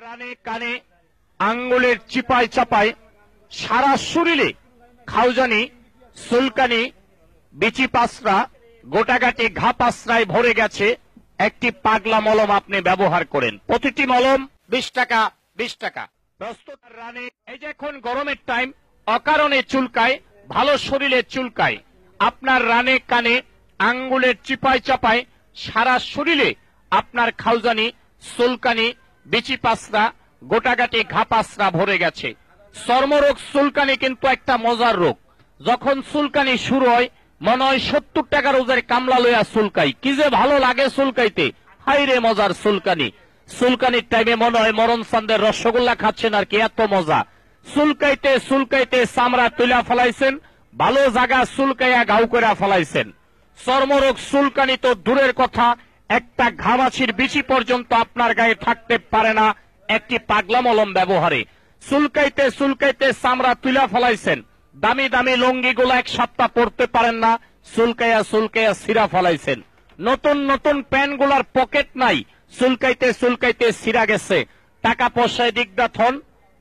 রানে কানে আঙ্গুলের চিপায় চাপায় সারা শরীরে খাউজানি, সুলকানি, বিচি পাসরা, গোটাগাটি ঘা পাসরায় ভরে গেছে। একটি পাগলা মলম আপনি ব্যবহার করেন। প্রতিটি মলম 20 টাকা 20 টাকা। প্রস্তুত রানে এই যে এখন গরমের টাইম, অকারণে চুলকায়, ভালো শরীরে চুলকায়। আপনার রানে কানে আঙ্গুলের চিপায় চাপায় সারা শরীরে আপনার খাউজানি, সুলকানি, বিচি পাসরা, গোটাগাটি ঘা পাসরা ভরে গেছে। চর্মরোগ চুলকানি কিন্তু একটা মজার রোগ। যখন চুলকানি শুরু হয় মনে হয় 70 টাকা রোজের কামলা লইয়া চুলকাই, কি যে ভালো লাগে চুলকাইতে। হাইরে মজার চুলকানি। চুলকানির টাইমে মনে হয় মরণ চান্দের রসগোল্লা খাচ্ছেন আর কি, এত মজা। চুলকাইতে চুলকাইতে চামড়া তুলা ফেলাইছেন, ভালো জায়গা চুলকাইয়া গাউ করে ফেলাইছেন। চর্মরোগ চুলকানি তো দূরের কথা, একটা ঘামাছির বিচি পর্যন্ত আপনার গায়ে থাকতে পারে না একটি পাগলা মলম ব্যবহারে। চুলকাইতে চুলকাইতে চামড়া তুলা ফেলাইছেন, দামি দামি লঙ্গি গুলা 1 সপ্তাহ পরতে পারেন না, চুলকাইয়া চুলকাইয়া ছিঁড়া ফেলাইছেন। নতুন নতুন প্যান্ট গুলার পকেট নাই, চুলকাইতে চুলকাইতে ছিঁড়া গেছে। টাকা পয়সা দিকদা থন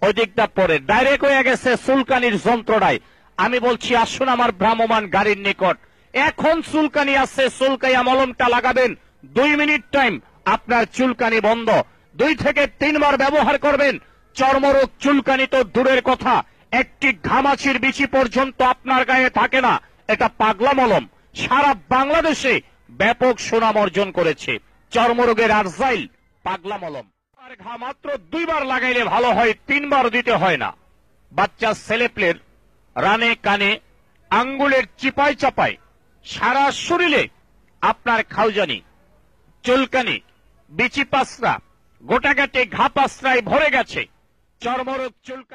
ওই দিকটা পরে ডাইরেক্ট হয়ে গেছে চুলকানির যন্ত্রণায়। আমি বলছি আসুন আমার ভ্রাম্যমান গাড়ির নিকট, এখন চুলকানি আছে, চুলকাইয়া মলমটা লাগাবেন। 2 মিনিট টাইম, আপনার চুলকানি বন্ধ। 2 থেকে 3 বার ব্যবহার করবেন। চর্মরোগ চুলকানি তো দূরের কথা, একটি ঘামাচির বিচি পর্যন্ত আপনার গায়ে থাকে না। এটা পাগলা মলম সারা বাংলাদেশে ব্যাপক সুনাম অর্জন করেছে। চর্মরোগের আরজাইল পাগলা মলম। আর ঘা মাত্র 2 বার লাগাইলে ভালো হয়, 3 বার দিতে হয় না। বাচ্চা ছেলেপ্লের রানে কানে আঙ্গুলের চিপায় চাপায় সারা শরীরে আপনার খাউজানি, চুলকানি, বিচি পাসরা, গোটাগাটি ঘা পাসরায় ভরে গেছে। চর্মরোগ চুলকানি